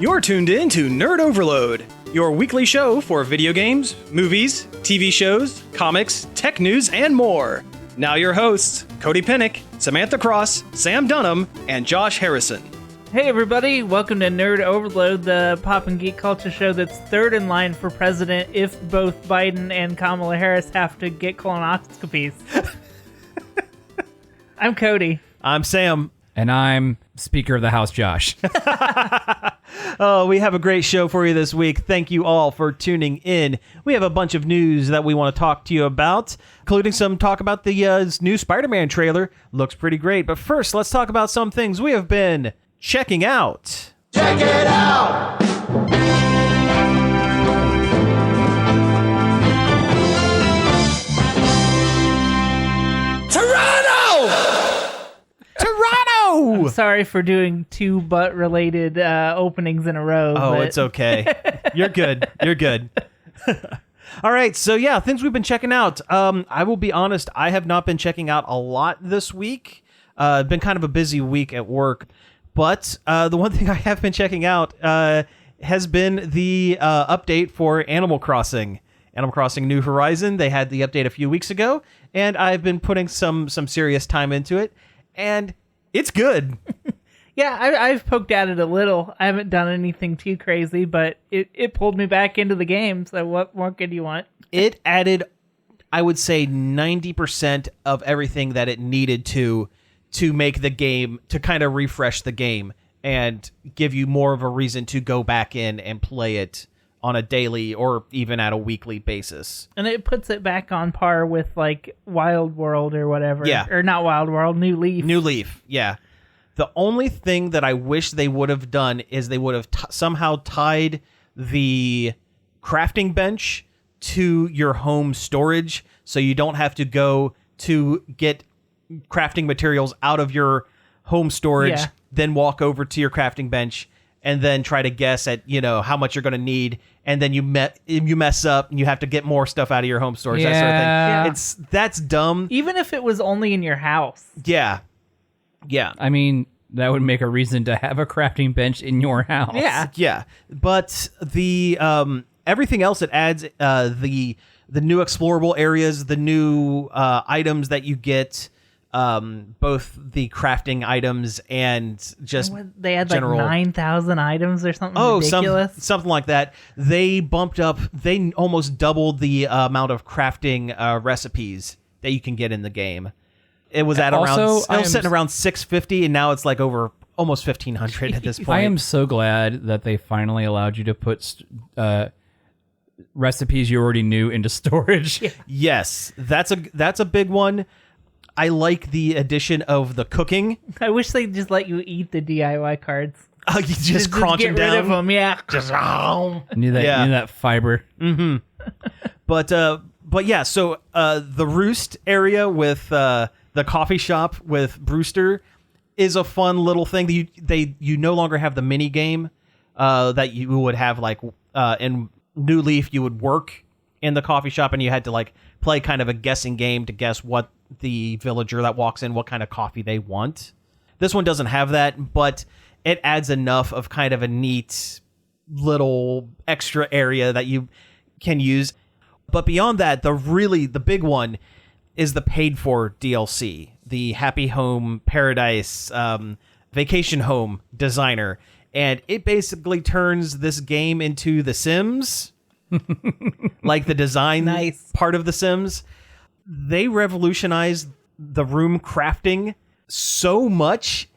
You're tuned in to Nerd Overload, your weekly show for video games, movies, TV shows, comics, tech news, and more. Now your hosts, Cody Pennick, Samantha Cross, Sam Dunham, and Josh Harrison. Hey everybody, welcome to Nerd Overload, the pop and geek culture show that's third in line for president if both Biden and Kamala Harris have to get colonoscopies. I'm Cody. I'm Sam. And I'm Speaker of the House, Josh. Oh, we have a great show for you this week. Thank you all for tuning in. We have a bunch of news that we want to talk to you about, including some talk about the new Spider-Man trailer. Looks pretty great. But first, let's talk about some things we have been checking out. Check it out! I'm sorry for doing two butt-related openings in a row. Oh, but... it's okay. You're good. You're good. All right, so yeah, things we've been checking out. I will be honest, I have not been checking out a lot this week. Been kind of a busy week at work. But the one thing I have been checking out has been the update for Animal Crossing. Animal Crossing New Horizon. They had the update a few weeks ago, and I've been putting some serious time into it, and it's good. Yeah, I've poked at it a little. I haven't done anything too crazy, but it pulled me back into the game, so what more could you want? It added, I would say, 90% of everything that it needed to make the game, to kind of refresh the game and give you more of a reason to go back in and play it on a daily or even at a weekly basis. And it puts it back on par with, like, Wild World or whatever. Yeah. Or not Wild World, New Leaf. New Leaf, yeah. The only thing that I wish they would have done is they would have somehow tied the crafting bench to your home storage so you don't have to go to get crafting materials out of your home storage, then walk over to your crafting bench and then try to guess at, how much you're going to need, and then you mess up and you have to get more stuff out of your home storage, that sort of thing. Yeah. That's dumb. Even if it was only in your house. Yeah. I mean, that would make a reason to have a crafting bench in your house. Yeah. But the everything else it adds, the new explorable areas, the new items that you get, both the crafting items and just they had general, like 9,000 items or something ridiculous. Something like that. They bumped up. They almost doubled the amount of crafting recipes that you can get in the game. It was at sitting around 650, and now it's like over almost 1,500 at this point. I am so glad that they finally allowed you to put recipes you already knew into storage. Yes, that's a big one. I like the addition of the cooking. I wish they'd just let you eat the DIY cards. Oh, you just crunch them down. Get rid of them, yeah. Just Need that fiber. Mm-hmm. But yeah, so the Roost area with the coffee shop with Brewster is a fun little thing. You no longer have the mini game that you would have like in New Leaf. You would work in the coffee shop and you had to like play kind of a guessing game to guess what the villager that walks in, what kind of coffee they want. This one doesn't have that, but it adds enough of kind of a neat little extra area that you can use. But beyond that, the big one is the paid for DLC, the Happy Home Paradise Vacation Home Designer. And it basically turns this game into The Sims, like the design part of The Sims. They revolutionized the room crafting so much.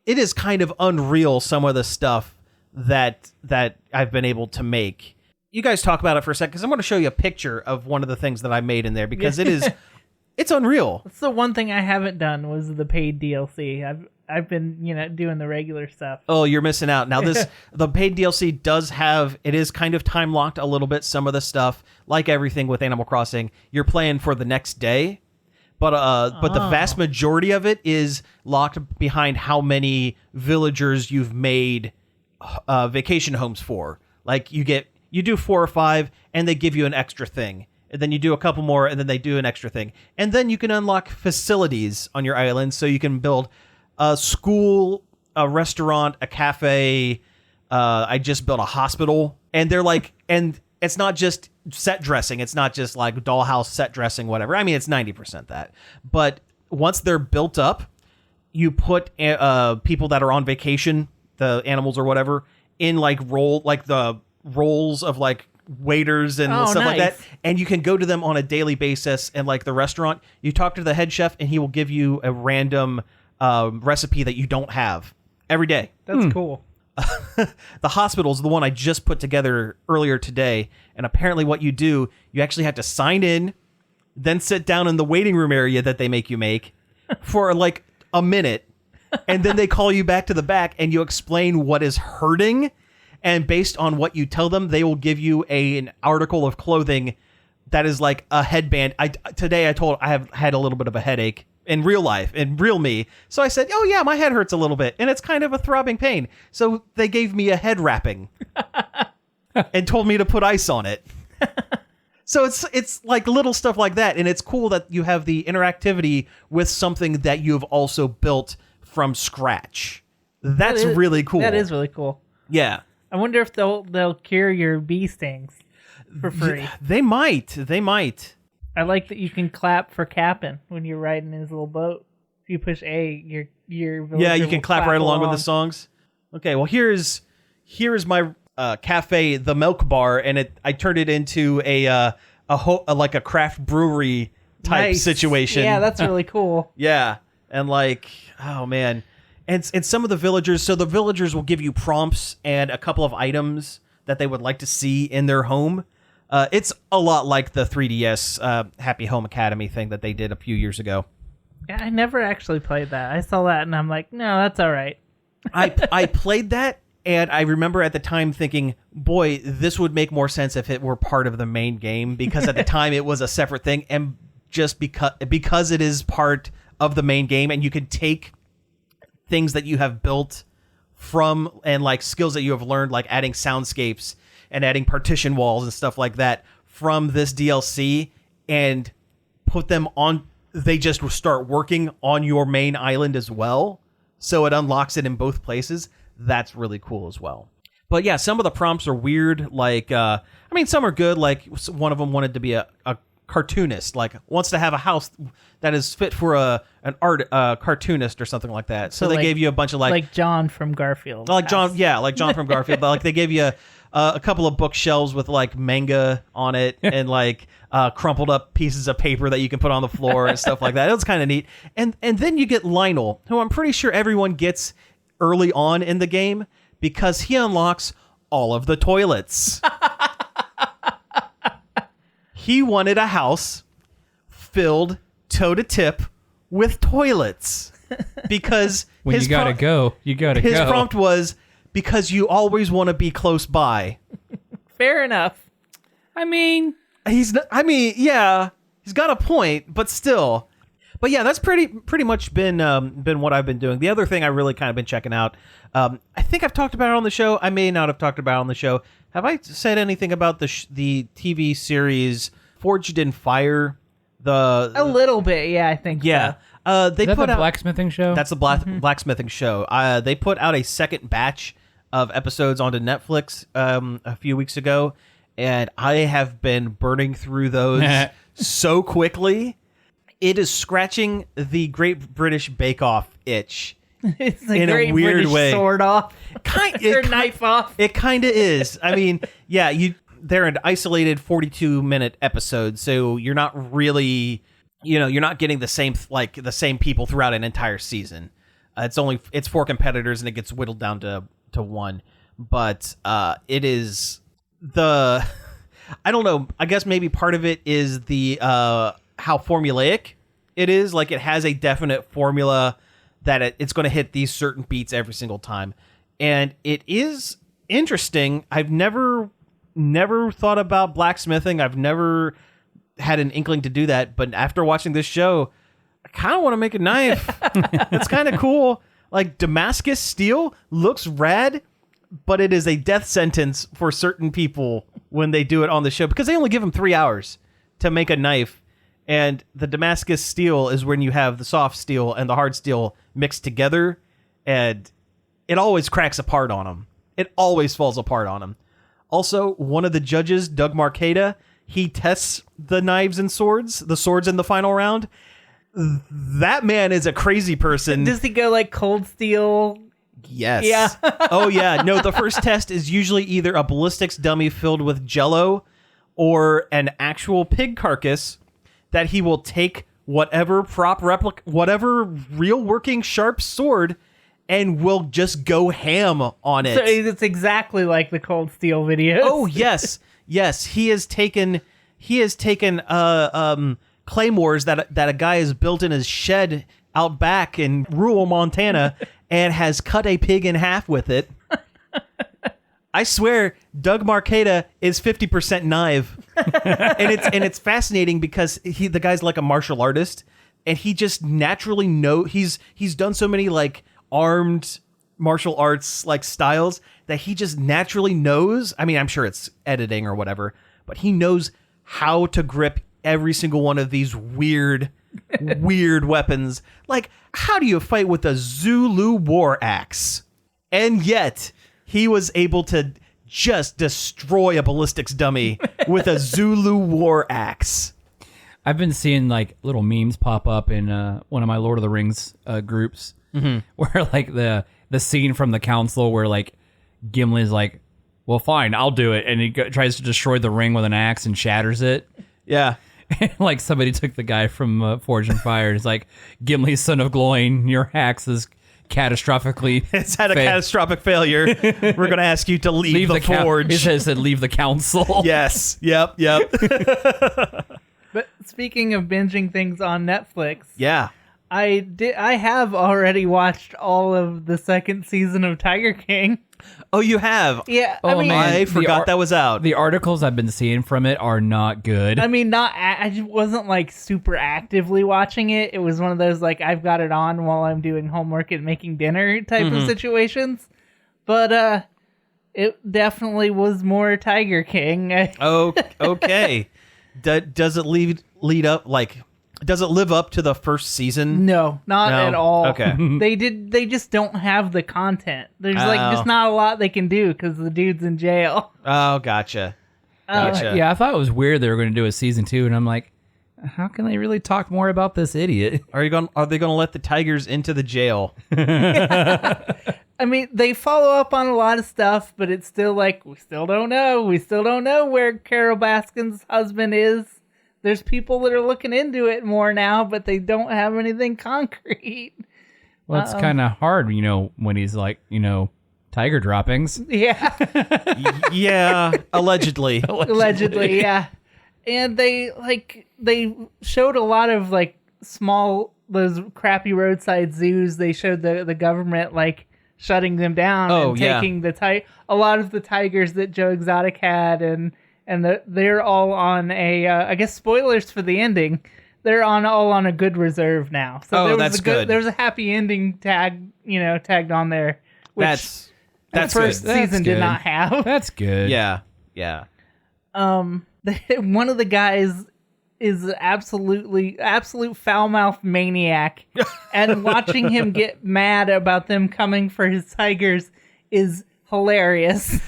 It is kind of unreal, some of the stuff that I've been able to make. You guys talk about it for a second, because I'm going to show you a picture of one of the things that I made in there, because it's unreal. That's the one thing I haven't done was the paid DLC. I've been, doing the regular stuff. Oh, you're missing out. Now the paid DLC it is kind of time locked a little bit. Some of the stuff, like everything with Animal Crossing, you're playing for the next day. But the vast majority of it is locked behind how many villagers you've made vacation homes for. Like you do 4 or 5 and they give you an extra thing. And then you do a couple more and then they do an extra thing. And then you can unlock facilities on your island so you can build a school, a restaurant, a cafe, I just built a hospital. And they're like, and it's not just set dressing. It's not just like dollhouse set dressing, whatever. I mean, it's 90% that. But once they're built up, you put people that are on vacation, the animals or whatever, in like the roles of like waiters and stuff like that. And you can go to them on a daily basis. And like the restaurant, you talk to the head chef and he will give you a random recipe that you don't have every day. That's cool. The hospital is the one I just put together earlier today, and apparently what you do, you actually have to sign in, then sit down in the waiting room area that they make you make for like a minute, and then they call you back to the back and you explain what is hurting, and based on what you tell them, they will give you an article of clothing that is like a headband. Today I have had a little bit of a headache in real life, in real me. So I said, oh yeah, my head hurts a little bit and it's kind of a throbbing pain. So they gave me a head wrapping and told me to put ice on it. So it's like little stuff like that. And it's cool that you have the interactivity with something that you've also built from scratch. That's really cool. That is really cool. Yeah. I wonder if they'll cure your bee stings for free. They might. I like that you can clap for Cap'n when you're riding his little boat. If you push A, your villager you can will clap right along with the songs. Okay, well here's my cafe, the Milk Bar, and I turned it into a craft brewery type situation. Yeah, that's really cool. Yeah, and like, oh man, and some of the villagers. So the villagers will give you prompts and a couple of items that they would like to see in their home. It's a lot like the 3DS Happy Home Academy thing that they did a few years ago. Yeah, I never actually played that. I saw that and I'm like, no, that's all right. I played that, and I remember at the time thinking, boy, this would make more sense if it were part of the main game, because at the time it was a separate thing, and just because it is part of the main game, and you can take things that you have built from and like skills that you have learned, like adding soundscapes and adding partition walls and stuff like that from this DLC, and put them on. They just start working on your main island as well. So it unlocks it in both places. That's really cool as well. But yeah, some of the prompts are weird. Like, some are good. Like one of them wanted to be a cartoonist, like wants to have a house that is fit for an cartoonist or something like that. So they gave you a bunch of like John from Garfield. Like John from Garfield. But like they gave you a couple of bookshelves with like manga on it and like crumpled up pieces of paper that you can put on the floor and stuff like that. It was kind of neat. And then you get Lionel, who I'm pretty sure everyone gets early on in the game because he unlocks all of the toilets. He wanted a house filled toe to tip with toilets because when you gotta go. His prompt was because you always want to be close by. Fair enough. He's got a point, but still. But yeah, that's pretty much been what I've been doing. The other thing I really kind of been checking out, I think I've talked about it on the show. I may not have talked about it on the show. Have I said anything about the TV series Forged in Fire? A little bit, yeah, I think. Yeah, so. They Is that put the out blacksmithing show. That's the blacksmithing show. They put out a second batch of episodes onto Netflix a few weeks ago, and I have been burning through those so quickly. It is scratching the Great British Bake Off itch. It's a in great a weird British way. Sword off. Knife off. It kind of is. I mean, yeah, they're an isolated 42-minute episode, so you're not really, you're not getting the same people throughout an entire season. It's 4 competitors and it gets whittled down to 1. But it is I don't know. I guess maybe part of it is the how formulaic it is. Like it has a definite formula that it's going to hit these certain beats every single time. And it is interesting. I've never thought about blacksmithing. I've never had an inkling to do that. But after watching this show, I kind of want to make a knife. It's kind of cool. Like Damascus steel looks rad, but it is a death sentence for certain people when they do it on the show because they only give them 3 hours to make a knife. And the Damascus steel is when you have the soft steel and the hard steel mixed together, and it always cracks apart on them. It always falls apart on him. Also, one of the judges, Doug Marcada, he tests the knives and swords, the swords in the final round. That man is a crazy person. Does he go like Cold Steel? Yes. Yeah. Oh, yeah. No, the first test is usually either a ballistics dummy filled with Jell-O or an actual pig carcass that he will take whatever whatever real working sharp sword and will just go ham on it. So it's exactly like the Cold Steel videos. Oh, yes. Yes, he has taken claymores that a guy has built in his shed out back in rural Montana and has cut a pig in half with it. I swear, Doug Marcada is 50% knife, and it's fascinating because the guy's like a martial artist, and he just naturally he's done so many like armed martial arts like styles that he just naturally knows. I mean, I'm sure it's editing or whatever, but he knows how to grip every single one of these weird weapons. Like, how do you fight with a Zulu war axe? And yet he was able to just destroy a ballistics dummy with a Zulu war axe. I've been seeing like little memes pop up in one of my Lord of the Rings groups, where like the scene from the council where like Gimli's like, well, fine, I'll do it, and he tries to destroy the ring with an axe and shatters it. Yeah. Like somebody took the guy from Forge and Fire. It's like, Gimli, son of Gloin, your axe is catastrophically It's had a catastrophic failure. We're going to ask you to leave the forge. It said leave the council. Yes. Yep. But speaking of binging things on Netflix, Yeah. I have already watched all of the second season of Tiger King. Oh, you have? Yeah, Oh, I mean, man. I forgot that was out. The articles I've been seeing from it are not good. I mean, I just wasn't like super actively watching it. It was one of those like I've got it on while I'm doing homework and making dinner type of situations. But it definitely was more Tiger King. Oh, okay. Does it lead up like? Does it live up to the first season? No, not at all. Okay. They just don't have the content. There's like just not a lot they can do because the dude's in jail. Oh, gotcha. Gotcha. Yeah, I thought it was weird they were going to do a season 2, and I'm like, how can they really talk more about this idiot? Are they going to let the tigers into the jail? I mean, they follow up on a lot of stuff, but it's still like, we still don't know. We still don't know where Carol Baskin's husband is. There's people that are looking into it more now, but they don't have anything concrete. Well, it's kind of hard, when he's like, tiger droppings. Yeah. Yeah, allegedly. Allegedly, yeah. And they showed a lot of like those crappy roadside zoos. They showed the government like shutting them down and taking a lot of the tigers that Joe Exotic had, and they're all on a I guess spoilers for the ending. They're all on a good reserve now. So that's good. There's a happy ending tagged on there, which That's the first good. season did not have. That's good. Yeah. One of the guys is absolute foul-mouthed maniac, and watching him get mad about them coming for his tigers is hilarious.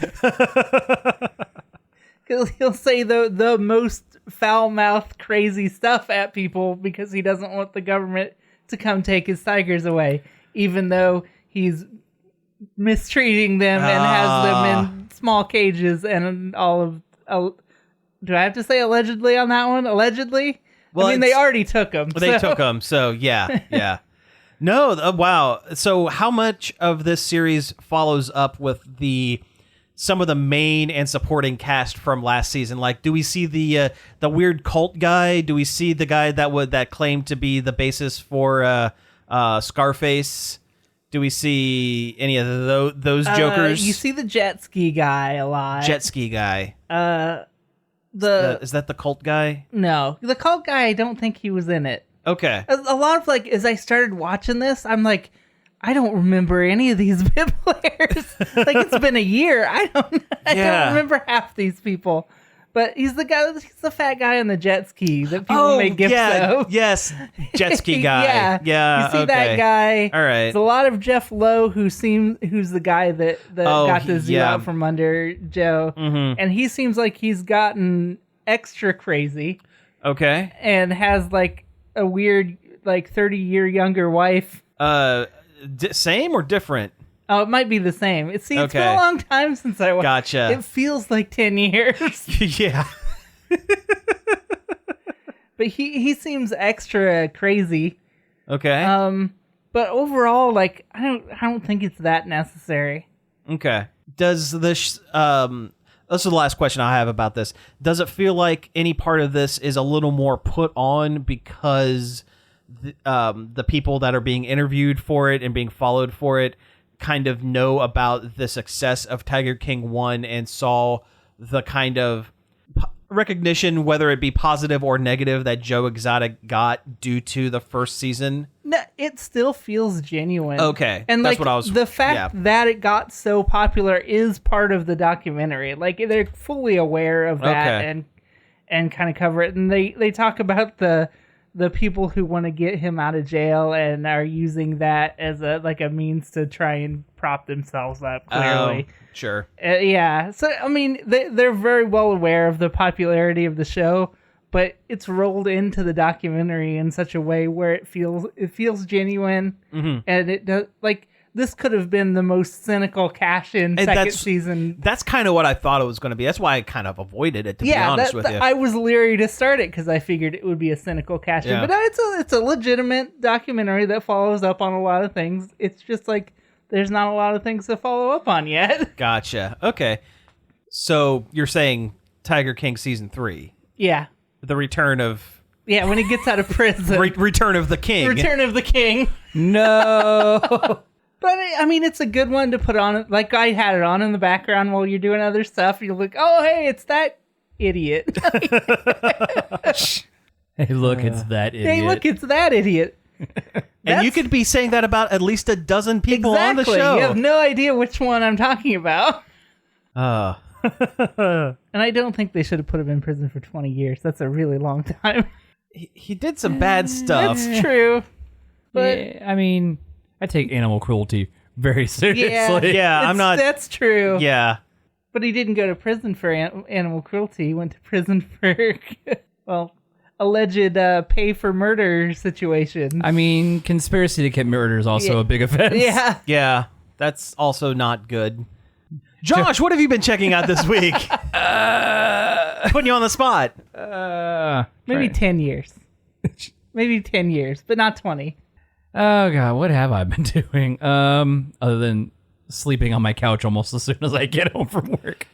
Because he'll say the most foul-mouthed, crazy stuff at people because he doesn't want the government to come take his tigers away, even though he's mistreating them and has them in small cages and all of... do I have to say allegedly on that one? Allegedly? Well, I mean, they already took them. They took them, so yeah. No, wow. So how much of this series follows up with some of the main and supporting cast from last season? Like, do we see the weird cult guy? Do we see the guy that claimed to be the basis for Scarface? Do we see any of those jokers? You see the jet ski guy a lot. Jet ski guy. Is that the cult guy? No, the cult guy. I don't think he was in it. Okay. A lot of like, as I started watching this, I'm like, I don't remember any of these players. Like, it's been a year. I don't remember half these people. But he's the fat guy on the jet ski that people make gifts of. Yes, jet ski guy. Yeah. You see that guy. All right. It's a lot of Jeff Lowe who's the guy that got the zoo out from under Joe. Mm-hmm. And he seems like he's gotten extra crazy. Okay. And has like a weird 30-year younger wife. Same or different? Oh, it might be the same. It's been a long time since I watched. Gotcha. It feels like 10 years. Yeah. But he seems extra crazy. Okay. But overall, like I don't think it's that necessary. Okay. Does this this is the last question I have about this. Does it feel like any part of this is a little more put on because the people that are being interviewed for it and being followed for it kind of know about the success of Tiger King 1 and saw the kind of recognition, whether it be positive or negative, that Joe Exotic got due to the first season? No, it still feels genuine. Okay, and that's what I was. The fact that it got so popular is part of the documentary. Like they're fully aware of that and kind of cover it. And they talk about the people who want to get him out of jail and are using that as a means to try and prop themselves up. Clearly, sure. Yeah. So I mean, they're very well aware of the popularity of the show, but it's rolled into the documentary in such a way where it feels genuine, and it does this could have been the most cynical cash-in second season. That's kind of what I thought it was going to be. That's why I kind of avoided it, to be honest with you. I was leery to start it because I figured it would be a cynical cash-in. Yeah. But no, it's a legitimate documentary that follows up on a lot of things. It's just like there's not a lot of things to follow up on yet. Gotcha. Okay. So you're saying Tiger King Season 3. Yeah. The return of... Yeah, when he gets out of prison. Return of the King. Return of the King. No. But, I mean, it's a good one to put on. Like, I had it on in the background while you're doing other stuff. You're like, oh, hey, it's that idiot. Hey, look, it's that idiot. Hey, look, it's that idiot. And you could be saying that about at least a dozen people on the show. You have no idea which one I'm talking about. And I don't think they should have put him in prison for 20 years. That's a really long time. he did some bad stuff. That's true. But yeah, I mean, I take animal cruelty very seriously. Yeah, I'm not... That's true. Yeah. But he didn't go to prison for animal cruelty. He went to prison for, alleged pay for murder situation. I mean, conspiracy to commit murder is also a big offense. Yeah. Yeah, that's also not good. Josh, what have you been checking out this week? Putting you on the spot. Maybe 10 years. Maybe 10 years, but not 20. Oh, God, what have I been doing? Other than sleeping on my couch almost as soon as I get home from work.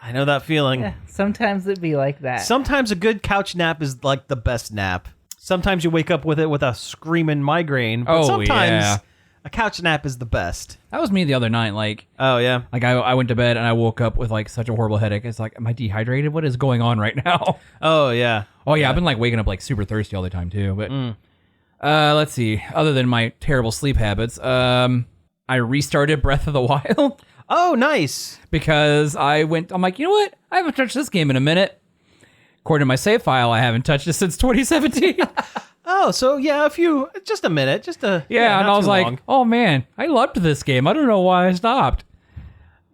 I know that feeling. Yeah, sometimes it'd be like that. Sometimes a good couch nap is like the best nap. Sometimes you wake up with it with a screaming migraine, but sometimes a couch nap is the best. That was me the other night. Oh, yeah? Like I went to bed and I woke up with such a horrible headache. It's like, am I dehydrated? What is going on right now? Oh, yeah. Oh, yeah, I've been waking up super thirsty all the time too. But let's see. Other than my terrible sleep habits, I restarted Breath of the Wild. Oh, nice. Because I'm like, you know what? I haven't touched this game in a minute. According to my save file, I haven't touched it since 2017. Oh, so yeah, just a minute, and I was like, oh man, I loved this game. I don't know why I stopped.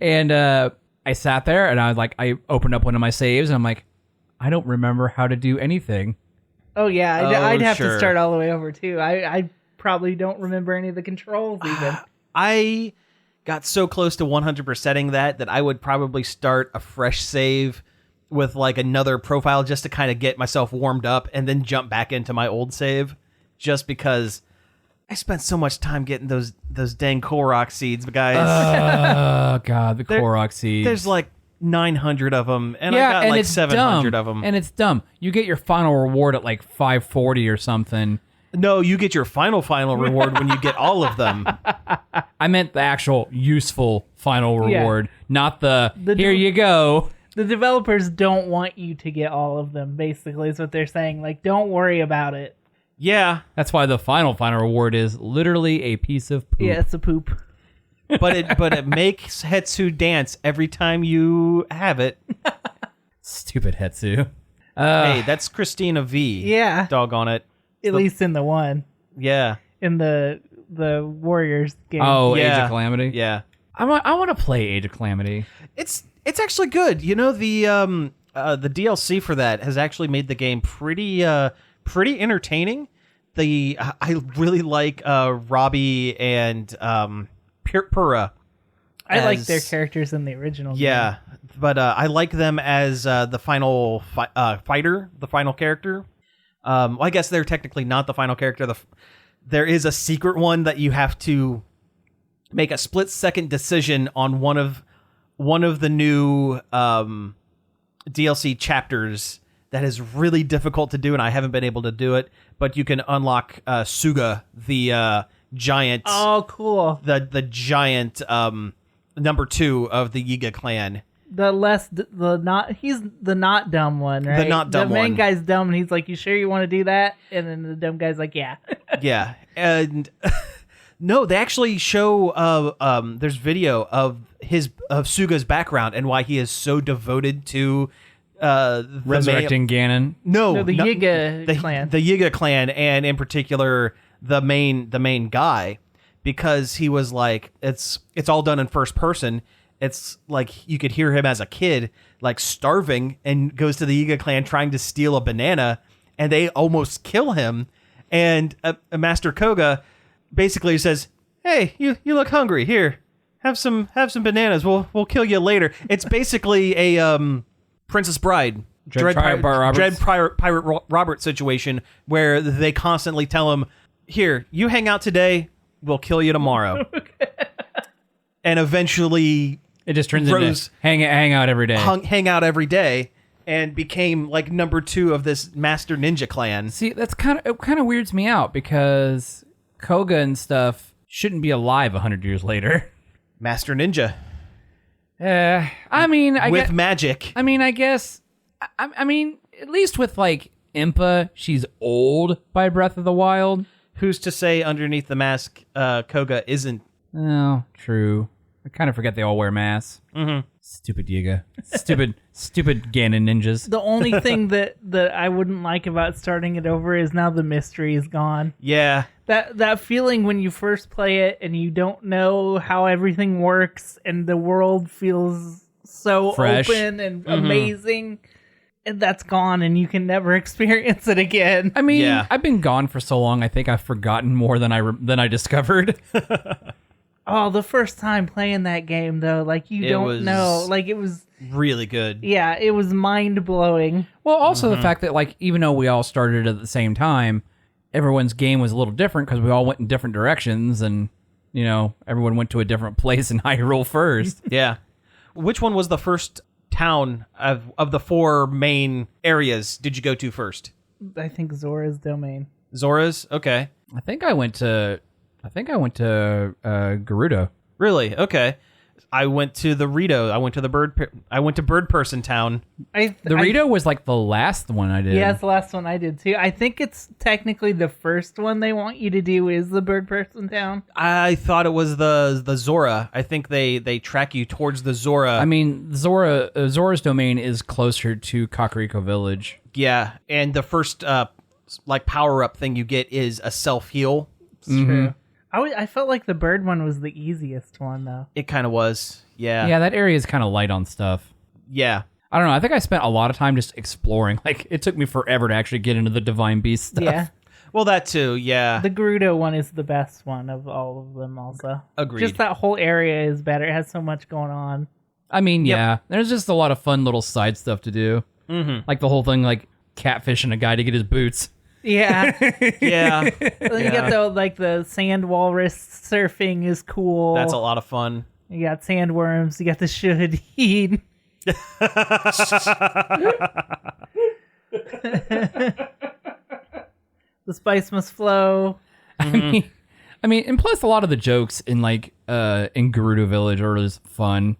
And I sat there and I opened up one of my saves and I'm like, I don't remember how to do anything. Oh yeah, I'd have to start all the way over too. I probably don't remember any of the controls even. I got so close to 100%ing that I would probably start a fresh save with another profile just to kind of get myself warmed up and then jump back into my old save, just because I spent so much time getting those dang Korok seeds, guys. Oh God, the Korok seeds. There's 900 of them, and I got 700 of them. And it's dumb. You get your final reward at 540 or something. No, you get your final reward when you get all of them. I meant the actual useful final reward, not the here you go. The developers don't want you to get all of them, basically, is what they're saying. Don't worry about it. Yeah. That's why the final reward is literally a piece of poop. Yeah, it's a poop. But it makes Hetsu dance every time you have it. Stupid Hetsu. Hey, that's Christina V. Yeah. Doggone it. At least in the one. Yeah. In the Warriors game. Oh, Age Yeah. of Calamity. Yeah. I want to play Age of Calamity. It's actually good. You know, the DLC for that has actually made the game pretty entertaining. I really like Robbie and Pura. I like their characters in the original game. Yeah, but I like them as the final fighter, the final character. Well, I guess they're technically not the final character. There is a secret one that you have to make a split-second decision on one of the new DLC chapters that is really difficult to do, and I haven't been able to do it. But you can unlock Suga, the giant. Oh, cool. The giant number 2 of the Yiga clan. He's the not dumb one, right? The not dumb The main one. guy's dumb, and he's like, "You sure you want to do that?" And then the dumb guy's like, "Yeah." Yeah, and no, they actually show there's video of Suga's background and why he is so devoted to Resurrecting Ganon. No, the Yiga clan. the Yiga clan, and in particular the main guy, because he was like, it's all done in first person. It's like you could hear him as a kid, like starving, and goes to the Yiga clan trying to steal a banana, and they almost kill him. And Master Koga basically says, "Hey, you look hungry. Here, have some bananas. We'll kill you later." It's basically a Princess Bride, Dread Pirate Robert situation where they constantly tell him, "Here, you hang out today. We'll kill you tomorrow." And eventually, It just turns Rose- into hang out every day. hang out every day, and became like number 2 of this Master Ninja clan. See, it kind of weirds me out because Koga and stuff shouldn't be alive 100 years later. Master Ninja I mean, with magic. I mean, I guess. I mean, at least with like Impa, she's old by Breath of the Wild. Who's to say underneath the mask, Koga isn't? Oh, true. I kind of forget they all wear masks. Mm-hmm. Stupid Yiga. Stupid Ganon ninjas. The only thing that I wouldn't like about starting it over is now the mystery is gone. Yeah. That feeling when you first play it and you don't know how everything works and the world feels so Fresh. open and amazing, and that's gone and you can never experience it again. I mean, Yeah. I've been gone for so long. I think I've forgotten more than I discovered. Oh, the first time playing that game though, like you don't was- know, like it was, Really good. yeah, it was mind blowing. Well, also the fact that like even though we all started at the same time, everyone's game was a little different because we all went in different directions, and you know everyone went to a different place in Hyrule first. Yeah. Which one was the first town of the 4 main areas did you go to first? I think Zora's Domain. Zora's? Okay. I think I went to Gerudo. Really? Okay. I went to the Rito. I went to Bird Person Town. The Rito was like the last one I did. Yeah, it's the last one I did too. I think it's technically the first one they want you to do is the Bird Person Town. I thought it was the Zora. I think they track you towards the Zora. I mean, Zora's Domain is closer to Kakariko Village. Yeah, and the first like power up thing you get is a self heal. It's true. I felt like the bird one was the easiest one though. It kind of was. Yeah. Yeah, that area is kind of light on stuff. Yeah. I don't know. I think I spent a lot of time just exploring. Like, it took me forever to actually get into the Divine Beast stuff. Yeah. Well, that too. Yeah. The Gerudo one is the best one of all of them also. Agreed. Just that whole area is better. It has so much going on. I mean, yeah. There's just a lot of fun little side stuff to do. Mm-hmm. Like the whole thing, like catfishing a guy to get his boots. Yeah. Yeah. Then you got the sand walrus surfing is cool. That's a lot of fun. You got sandworms. You got the shahid. The spice must flow. I mean, and plus a lot of the jokes in Gerudo Village are just fun.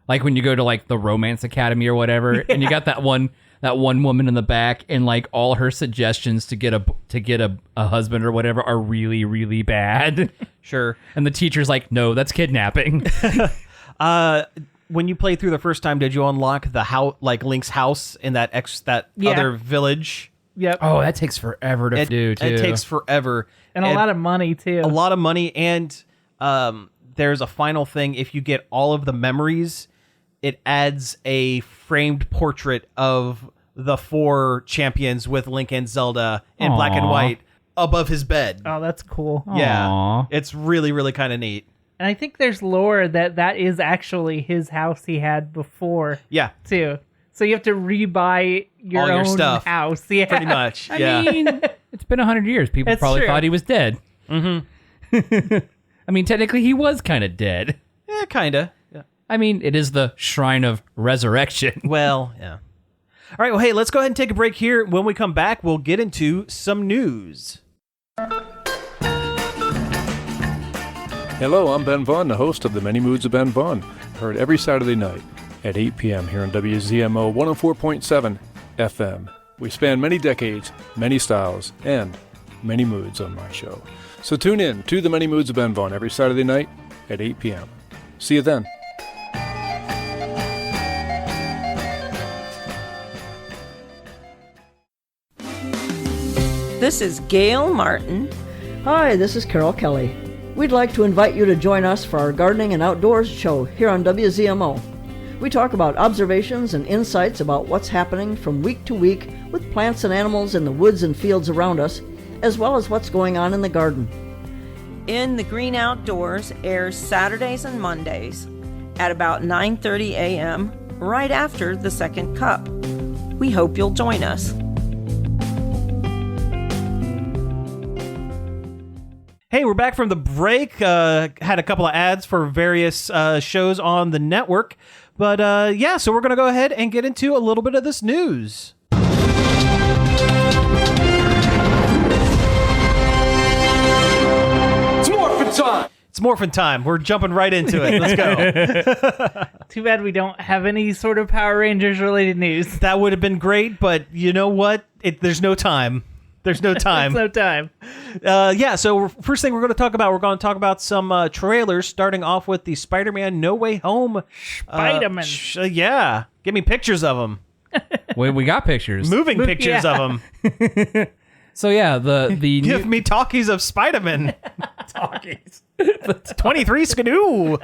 Like when you go to like the Romance Academy or whatever, and you got that one woman in the back, and like all her suggestions to get a husband or whatever are really, really bad. Sure. And the teacher's like, no, that's kidnapping. when you played through the first time, did you unlock the house, like Link's house in that other village? Yep. Oh, that takes forever to do, too. It takes forever. And a lot of money, too. A lot of money, and there's a final thing. If you get all of the memories, it adds a framed portrait of the 4 champions with Link and Zelda in black and white above his bed. Oh, that's cool. Yeah. Aw. It's really, really kind of neat. And I think there's lore that is actually his house he had before, Yeah. too. So you have to rebuy All your own stuff. house. Yeah. Pretty much. I Yeah. mean, it's been 100 years. People That's probably true. thought he was dead. Mm-hmm. I mean, technically, he was kind of dead. Yeah, kind of. Yeah. I mean, it is the Shrine of Resurrection. Well, yeah. All right, well, hey, let's go ahead and take a break here. When we come back, we'll get into some news. Hello, I'm Ben Vaughn, the host of The Many Moods of Ben Vaughn, heard every Saturday night at 8 p.m. here on WZMO 104.7 FM. We span many decades, many styles, and many moods on my show. So tune in to The Many Moods of Ben Vaughn every Saturday night at 8 p.m. See you then. This is Gail Martin. Hi, this is Carol Kelly. We'd like to invite you to join us for our gardening and outdoors show here on WZMO. We talk about observations and insights about what's happening from week to week with plants and animals in the woods and fields around us, as well as what's going on in the garden. In the Green Outdoors airs Saturdays and Mondays at about 9:30 a.m. right after the second cup. We hope you'll join us. Hey, we're back from the break. Had a couple of ads for various shows on the network. But yeah, so we're going to go ahead and get into a little bit of this news. It's morphin' time! It's morphin' time. We're jumping right into it. Let's go. Too bad we don't have any sort of Power Rangers related news. That would have been great, but you know what? There's no time. There's no time. There's no time. Yeah, so first thing we're going to talk about some trailers, starting off with the Spider-Man No Way Home. Spider-Man. Yeah, give me pictures of them. We got pictures. Moving pictures of them. So yeah, the Give me talkies of Spider-Man. Talkies. 23 Skidoo.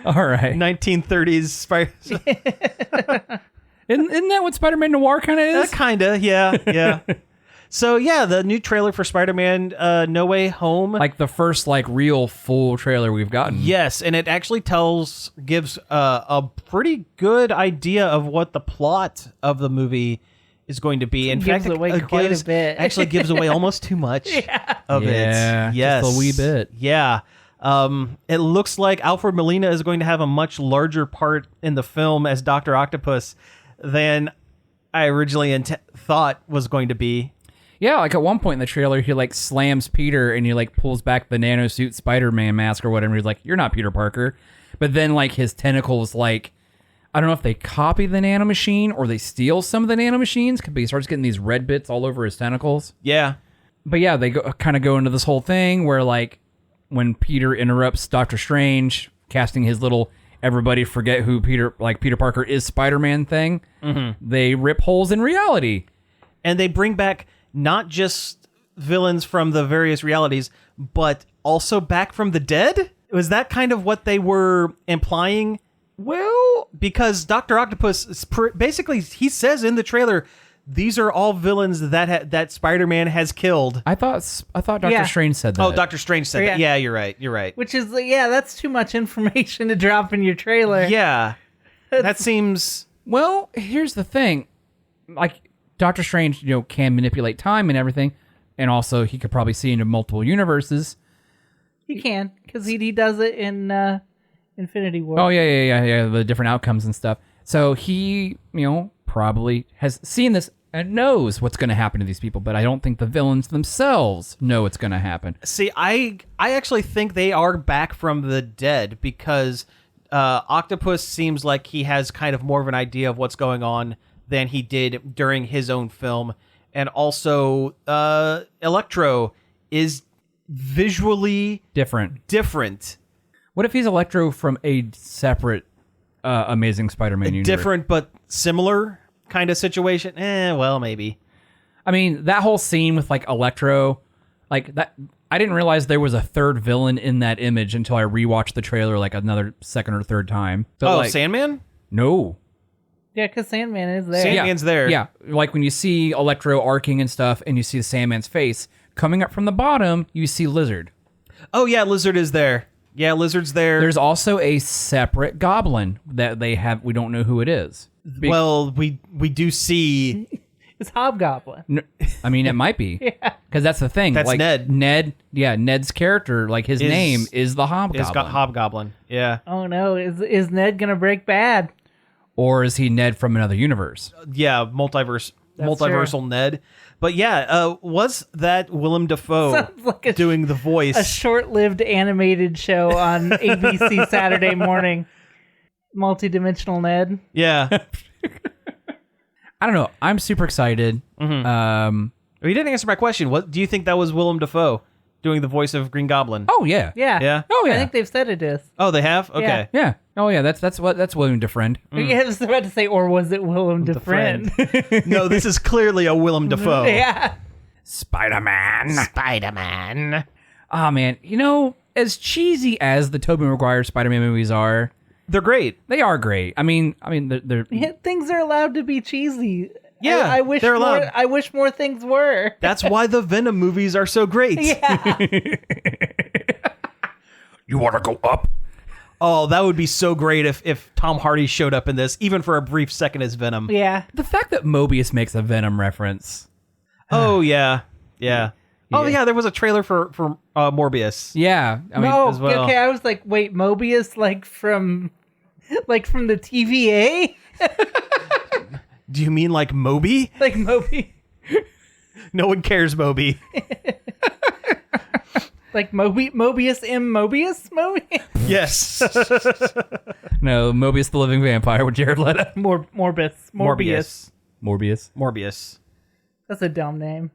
all right. 1930s Spider. Isn't that what Spider-Man Noir kind of is? Kinda, yeah. So yeah, the new trailer for Spider-Man No Way Home. Like the first real full trailer we've gotten. Yes, and it actually gives a pretty good idea of what the plot of the movie is going to be. In Gives fact, away it quite a gives- bit. Actually gives away almost too much of Yeah, it. Yes, just a wee bit. Yeah. It looks like Alfred Molina is going to have a much larger part in the film as Dr. Octopus than I originally thought was going to be. Yeah, like at one point in the trailer, he slams Peter and he pulls back the nanosuit Spider-Man mask or whatever. He's like, "You're not Peter Parker." But then his tentacles, I don't know if they copy the nanomachine or they steal some of the nanomachines, but he starts getting these red bits all over his tentacles. Yeah. But yeah, they kind of go into this whole thing where when Peter interrupts Doctor Strange casting his little everybody forget who Peter Parker is Spider-Man thing, they rip holes in reality. And they bring back not just villains from the various realities, but also back from the dead? Was that kind of what they were implying? Well, because Dr. Octopus, basically, he says in the trailer, these are all villains that Spider-Man has killed. I thought Doctor Strange said that. Oh, Doctor Strange said that. Yeah. Yeah, you're right. You're right. Which is, that's too much information to drop in your trailer. Yeah. That seems... Well, here's the thing. Doctor Strange, can manipulate time and everything, and also he could probably see into multiple universes. He can, because he does it in Infinity War. Oh, yeah, the different outcomes and stuff. So he, probably has seen this and knows what's going to happen to these people, but I don't think the villains themselves know what's going to happen. See, I actually think they are back from the dead because Octopus seems like he has kind of more of an idea of what's going on than he did during his own film. And also, Electro is visually Different. What if he's Electro from a separate Amazing Spider-Man universe? Different but similar kind of situation? Well, maybe. I mean, that whole scene with like Electro, like that. I didn't realize there was a third villain in that image until I rewatched the trailer like another second or third time. But, like, Sandman? No. Yeah, because Sandman is there. Sandman's there. Yeah, like when you see Electro arcing and stuff, and you see the Sandman's face coming up from the bottom, you see Lizard. Oh yeah, Lizard is there. Yeah, Lizard's there. There's also a separate Goblin that they have. We don't know who it is. Well, we do see. It's Hobgoblin. No, I mean, it might be. Yeah. Because that's the thing. That's like, Ned. Ned's character, like his name is the Hobgoblin. It's got Hobgoblin. Yeah. Oh no, is Ned gonna break bad? Or is he Ned from another universe? Yeah, multiversal true. Ned. But yeah, was that Willem Dafoe Sounds like doing the voice? A short-lived animated show on ABC Saturday morning. Multidimensional Ned. Yeah. I don't know. I'm super excited. You didn't answer my question. What do you think that was Willem Dafoe doing the voice of Green Goblin? Oh yeah. Yeah. Yeah? Oh yeah. I think they've said it is. Oh, they have? Okay. Yeah. Oh yeah. That's William DeFriend. I was about to say, or was it Willem DeFriend? No, this is clearly a Willem Dafoe. Yeah. Spider-Man. Oh man. You know, as cheesy as the Tobey Maguire Spider-Man movies are, They're great. they are great. I mean, they're Yeah, things are allowed to be cheesy. Yeah, I wish they're more. allowed. I wish more things were. That's why the Venom movies are so great. Yeah. You want to go up? Oh, that would be so great if Tom Hardy showed up in this, even for a brief second as Venom. Yeah. The fact that Mobius makes a Venom reference. Oh, yeah. Yeah. Oh, yeah, there was a trailer for Morbius. Yeah. I mean, No, as well. okay. I was like, wait, Mobius, like from the TVA, Do you mean like Moby? like Moby, No one cares, Moby. like Mobius M. Mobius. Yes. no, Mobius the Living Vampire with Jared Leto. Morbius. Morbius. That's a dumb name.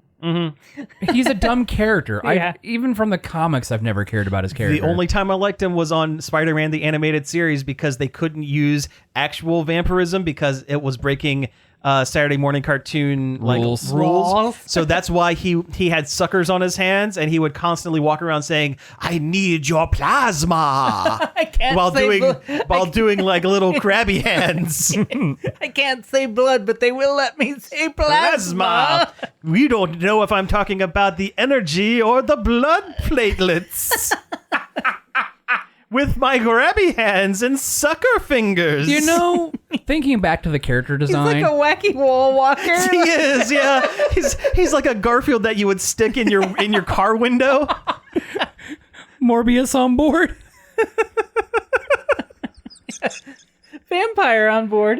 He's a dumb character. Yeah. Even from the comics, I've never cared about his character. The only time I liked him was on Spider-Man the Animated Series because they couldn't use actual vampirism because it was breaking Saturday morning cartoon Rules. Laws. So that's why he had suckers on his hands and he would constantly walk around saying, "I need your plasma." I can't while say doing like little crabby hands. I can't say blood, but they will let me say plasma. We don't know if I'm talking about the energy or the blood platelets. With my grabby hands and sucker fingers. You know, thinking back to the character He's design. like a wacky wall walker. He is, yeah. He's like a Garfield that you would stick in your car window. Morbius on board. Vampire on board.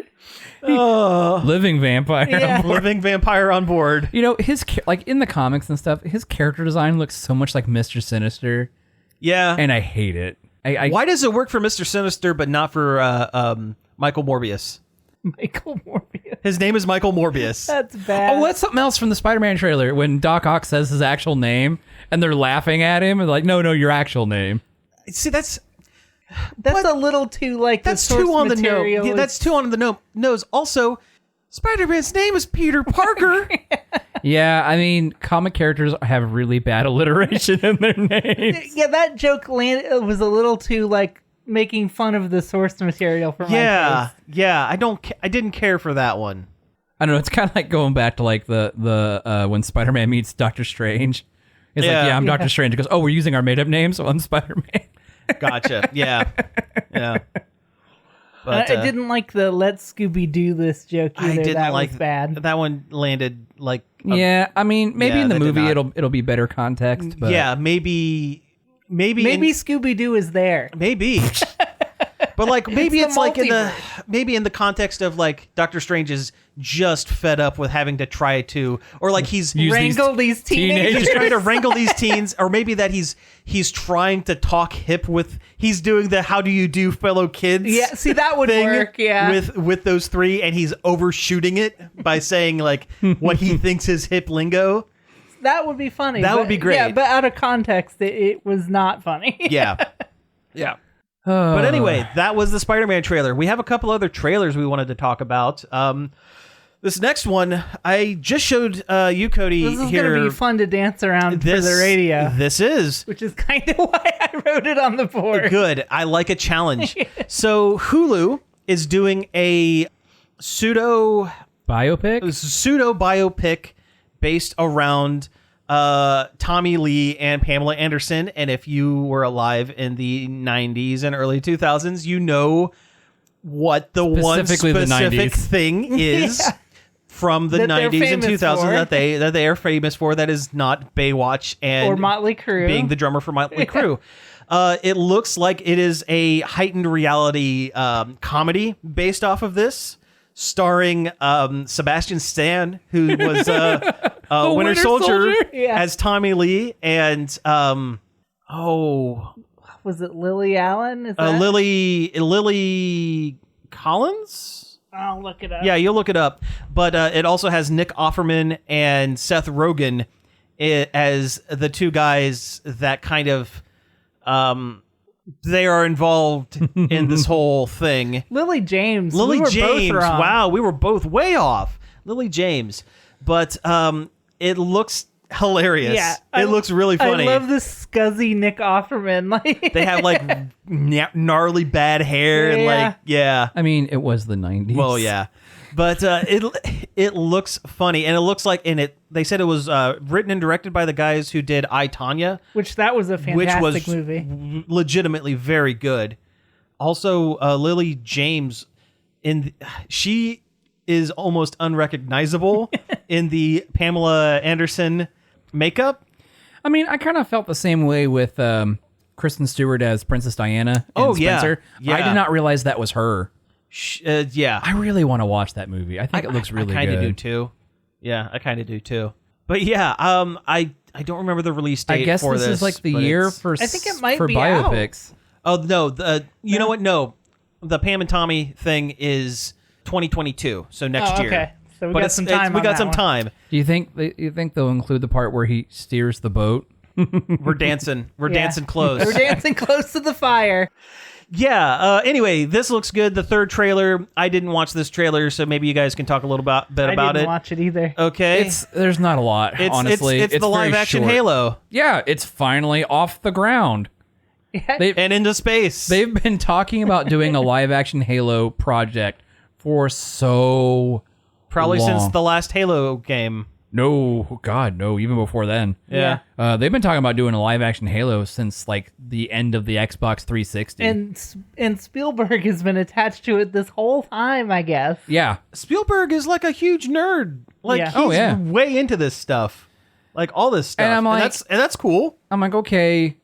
Living vampire. Yeah. Living vampire on board. You know, like in the comics and stuff, his character design looks so much like Mr. Sinister, Yeah. and I hate it. Why does it work for Mr. Sinister but not for Michael Morbius? Michael Morbius. His name is Michael Morbius. That's bad. Oh, that's something else from the Spider-Man trailer when Doc Ock says his actual name and they're laughing at him and like, no, your actual name. See, that's a little too like that's the source too on the material. nose. Yeah, that's too on the nose. Also, Spider-Man's name is Peter Parker. Yeah, I mean, comic characters have really bad alliteration in their names. Yeah, that joke was a little too like making fun of the source material for my taste. Yeah. I didn't care for that one. I don't know. It's kind of like going back to like the when Spider-Man meets Doctor Strange. It's like, I'm Doctor Strange. He goes, oh, we're using our made-up names, so I'm Spider-Man. Gotcha. Yeah. But, I didn't like the "Let's Scooby Do this" joke either. I didn't that like was bad. That one landed like Yeah, I mean, maybe in the that did movie not. it'll be better context. But yeah, maybe Scooby Doo is there. maybe. But like maybe It's it's the like multiverse. in the context of like Doctor Strange is just fed up with having to try to, or like he's Wrangle these teenagers. he's trying to wrangle these teens, or maybe that he's trying to talk hip with, he's doing the how do you do fellow kids Yeah, see that would thing work. Yeah, with those three, and he's overshooting it by saying like what he thinks is hip lingo. that would be funny. That would but- be great. Yeah, but out of context, it was not funny. Yeah. But anyway, that was the Spider-Man trailer. We have a couple other trailers we wanted to talk about. This next one, I just showed you, Cody. This is here. going to be fun to dance around for the radio. This is. Which is kind of why I wrote it on the board. Good. I like a challenge. So Hulu is doing a pseudo biopic based around Tommy Lee and Pamela Anderson. And if you were alive in the 90s and early 2000s, you know what the one specific thing is from the 90s and 2000s that they are famous for. That is not Baywatch and or Motley Crue, being the drummer for Motley Crue. It looks like it is a heightened reality comedy based off of this, starring Sebastian Stan, who was Winter Soldier as Tommy Lee, and was it Lily Allen? Is that Lily Collins? I'll look it up. Yeah, you'll look it up. But it also has Nick Offerman and Seth Rogen as the two guys that kind of they are involved in this whole thing. Lily James. Lily we were James. Both wrong. Wow, we were both way off. Lily James. But it looks hilarious. Yeah, it looks really funny. I love this scuzzy Nick Offerman. Like they have like gnarly bad hair and like I mean, it was the 90s. Well, yeah. But it looks funny, and it looks like they said it was written and directed by the guys who did I, Tonya, which that was a fantastic movie, legitimately very good. Also, Lily James she is almost unrecognizable in the Pamela Anderson makeup. I mean, I kind of felt the same way with Kristen Stewart as Princess Diana in Spencer. Yeah. I did not realize that was her. Yeah. I really want to watch that movie. I think it looks really good. I kind of do too. Yeah, I kind of do too. But yeah, I don't remember the release date. I guess for this is like the year for I think it might for be biopics. Out. Oh no, you know what? No, the Pam and Tommy thing is 2022, so next year. Okay, so we got some time. We got some time. Do you think they'll include the part where he steers the boat? We're dancing. We're dancing close. We're dancing close to the fire. Yeah. Anyway, this looks good. The third trailer. I didn't watch this trailer, so maybe you guys can talk a little bit about it. I didn't watch it either. Okay. There's not a lot, honestly. It's the live action short. Halo. Yeah, it's finally off the ground. And into space. They've been talking about doing a live action Halo project for so probably long. Since the last Halo game. No, God, no, even before then. Yeah. They've been talking about doing a live action Halo since like the end of the Xbox 360. And Spielberg has been attached to it this whole time, I guess. Yeah. Spielberg is like a huge nerd. Like he's way into this stuff. Like all this stuff. And I'm like, and that's cool. I'm like, okay. I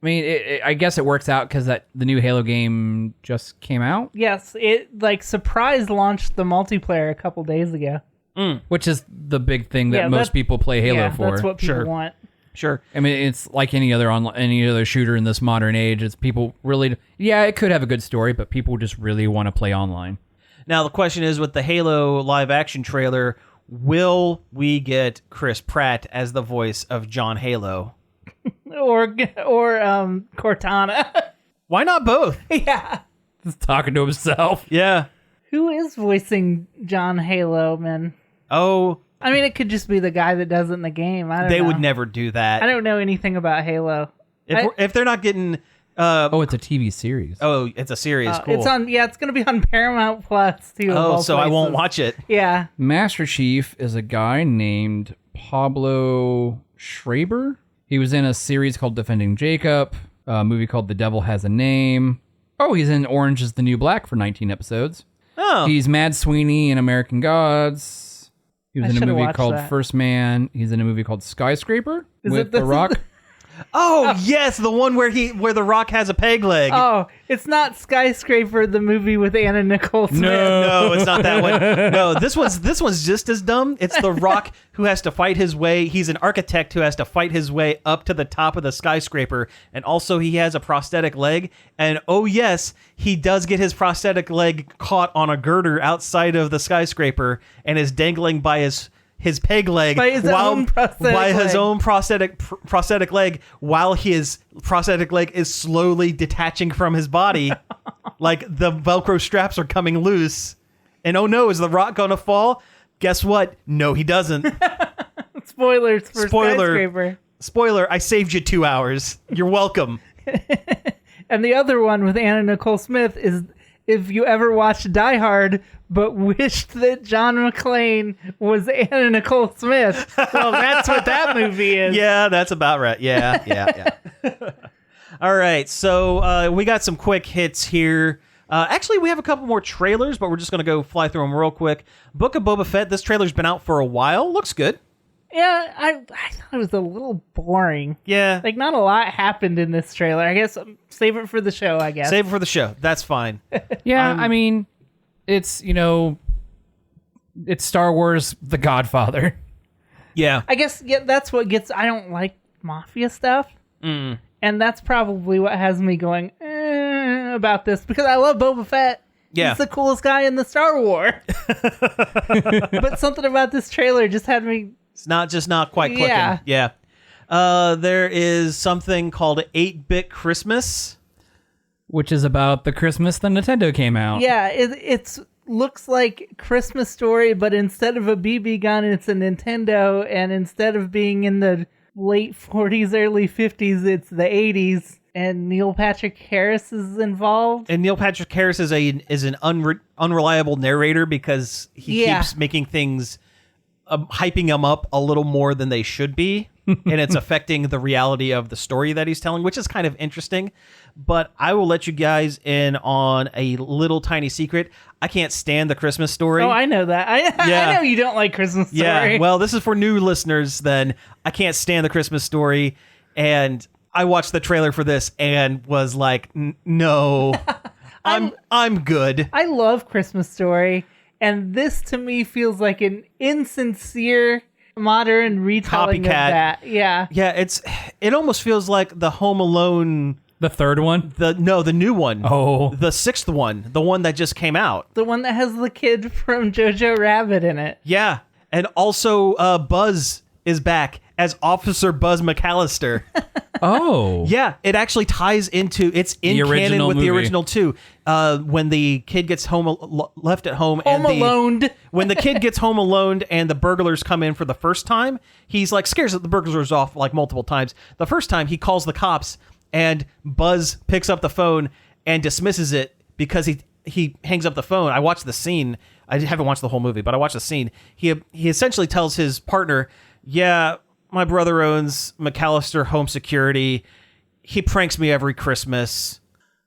mean, I guess it works out because the new Halo game just came out. Yes, it like surprise launched the multiplayer a couple days ago. Which is the big thing that most people play Halo for. That's what people want. Sure. I mean, it's like any other shooter in this modern age. It's people really, it could have a good story, but people just really want to play online. Now the question is, with the Halo live action trailer, will we get Chris Pratt as the voice of John Halo? or Cortana? Why not both? Yeah. Just talking to himself. Yeah. Who is voicing John Halo, man? Oh, I mean, it could just be the guy that does it in the game. I don't know. They would never do that. I don't know anything about Halo. If they're not getting... it's a TV series. Oh, it's a series. Cool. It's on. Yeah, it's going to be on Paramount Plus too. Oh, so I won't watch it. Yeah. Master Chief is a guy named Pablo Schreiber. He was in a series called Defending Jacob, a movie called The Devil Has a Name. Oh, he's in Orange is the New Black for 19 episodes. Oh. He's Mad Sweeney in American Gods. He was in a movie called First Man. He's in a movie called Skyscraper with The Rock. Oh, yes, the one where The Rock has a peg leg. Oh, it's not Skyscraper, the movie with Anna Nicole Smith. No, it's not that one. No, this one's just as dumb. It's The Rock who has to fight his way. He's an architect who has to fight his way up to the top of the skyscraper, and also he has a prosthetic leg. And oh yes, he does get his prosthetic leg caught on a girder outside of the skyscraper and is dangling by his his peg leg By his own prosthetic leg, while his prosthetic leg is slowly detaching from his body. Like the Velcro straps are coming loose. And oh no, is the Rock gonna fall? Guess what? No, he doesn't. Spoilers for Skyscraper. Spoiler, I saved you 2 hours. You're welcome. And the other one with Anna Nicole Smith is if you ever watched Die Hard but wished that John McClane was Anna Nicole Smith. Well, that's what that movie is. Yeah, that's about right. Yeah. All right, so we got some quick hits here. Actually, we have a couple more trailers, but we're just going to go fly through them real quick. Book of Boba Fett, this trailer's been out for a while. Looks good. Yeah, I thought it was a little boring. Yeah. Like, not a lot happened in this trailer. I guess save it for the show, I guess. Save it for the show. That's fine. Yeah, I mean, it's, it's Star Wars The Godfather. Yeah. I guess that's what gets... I don't like Mafia stuff. And that's probably what has me going about this. Because I love Boba Fett. Yeah. He's the coolest guy in the Star Wars. But something about this trailer just had me... It's not quite clicking. Yeah. There is something called 8-Bit Christmas. Which is about the Christmas the Nintendo came out. Yeah, it's looks like Christmas Story, but instead of a BB gun, it's a Nintendo, and instead of being in the late 40s, early 50s, it's the 80s, and Neil Patrick Harris is involved. And Neil Patrick Harris is an unreliable narrator because he keeps making things... hyping them up a little more than they should be, and it's affecting the reality of the story that he's telling, which is kind of interesting. But I will let you guys in on a little tiny secret. I can't stand the Christmas Story. Oh, I know that. I know you don't like Christmas Story. Yeah, well, this is for new listeners then. I can't stand the Christmas Story, and I watched the trailer for this and was like, no, I'm good. I love Christmas Story. And this, to me, feels like an insincere modern retelling of that. Yeah. Yeah, it almost feels like the Home Alone... The third one? The new one. Oh. The sixth one. The one that just came out. The one that has the kid from Jojo Rabbit in it. Yeah. And also Buzz is back as Officer Buzz McAllister. Oh. Yeah, it actually ties into... It's in canon with the original, too. When the kid gets left at home... When the kid gets home alone and the burglars come in for the first time, he's like scares the burglars off like multiple times. The first time, he calls the cops, and Buzz picks up the phone and dismisses it because he hangs up the phone. I watched the scene. I haven't watched the whole movie, but I watched the scene. He essentially tells his partner, yeah... My brother owns McAllister Home Security. He pranks me every Christmas.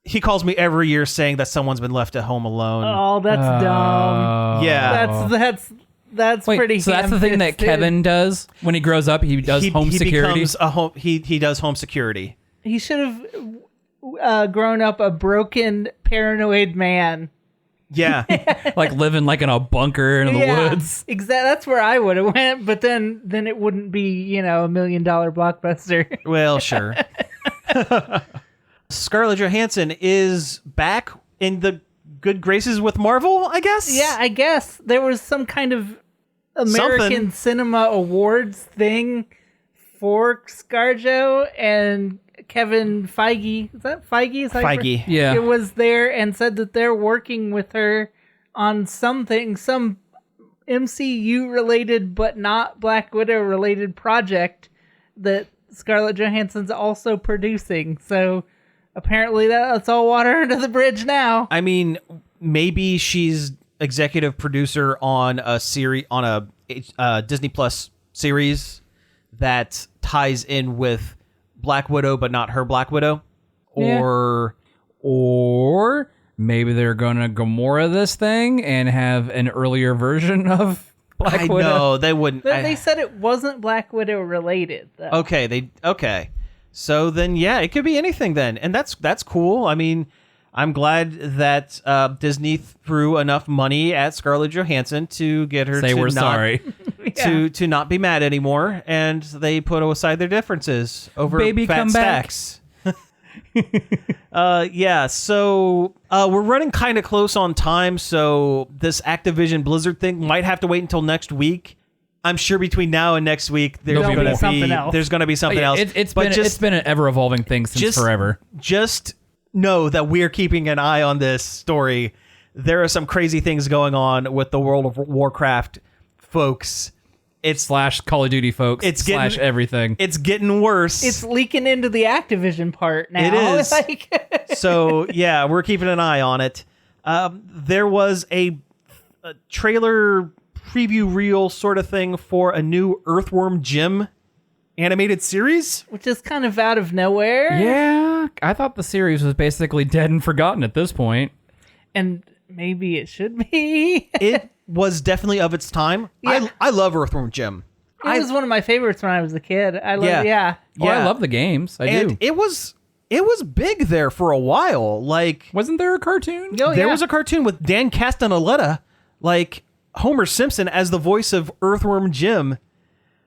He calls me every year saying that someone's been left at home alone. Oh, that's dumb. Yeah. That's Wait, pretty so that's the thing that Kevin does when he grows up? He does home security? He does home security. He should have grown up a broken, paranoid man. Yeah. Like living like in a bunker in the woods. Exactly. That's where I would have went, but then it wouldn't be, $1 million blockbuster. Well, sure. Scarlett Johansson is back in the good graces with Marvel, I guess? Yeah, I guess. There was some kind of American Cinema Awards thing for ScarJo, and Kevin Feige, is that Feige? Feige. Yeah. It was there and said that they're working with her on something, some MCU related but not Black Widow related project that Scarlett Johansson's also producing. So apparently that's all water under the bridge now. I mean, maybe she's executive producer on a series, on a Disney Plus series that ties in with Black Widow, but not her Black Widow, or maybe they're gonna Gamora this thing and have an earlier version of Black Widow. No, they wouldn't. They said it wasn't Black Widow related, though. Okay. So then, yeah, it could be anything then, and that's cool. I mean, I'm glad that Disney threw enough money at Scarlett Johansson to get her sorry. to not be mad anymore, and they put aside their differences over fat stacks. So we're running kind of close on time, so this Activision Blizzard thing might have to wait until next week. I'm sure between now and next week there's There'll going be to something else. there's going to be something else. It's But been an ever evolving thing since forever. Just know that we're keeping an eye on this story. There are some crazy things going on with the World of Warcraft folks. It's / Call of Duty folks. It's / getting- everything. it's getting worse. It's leaking into the Activision part now. It is. Like, So yeah, we're keeping an eye on it. There was a trailer preview reel sort of thing for a new Earthworm Jim animated series. which is kind of out of nowhere. Yeah, I thought the series was basically dead and forgotten at this point. And maybe it should be. It was definitely of its time. Yeah. I love Earthworm Jim. It was one of my favorites when I was a kid. I love Yeah. Oh, I love the games. I And do. it was big there for a while. Like Wasn't there a cartoon? Oh, there yeah. was a cartoon with Dan Castellaneta, like Homer Simpson as the voice of Earthworm Jim,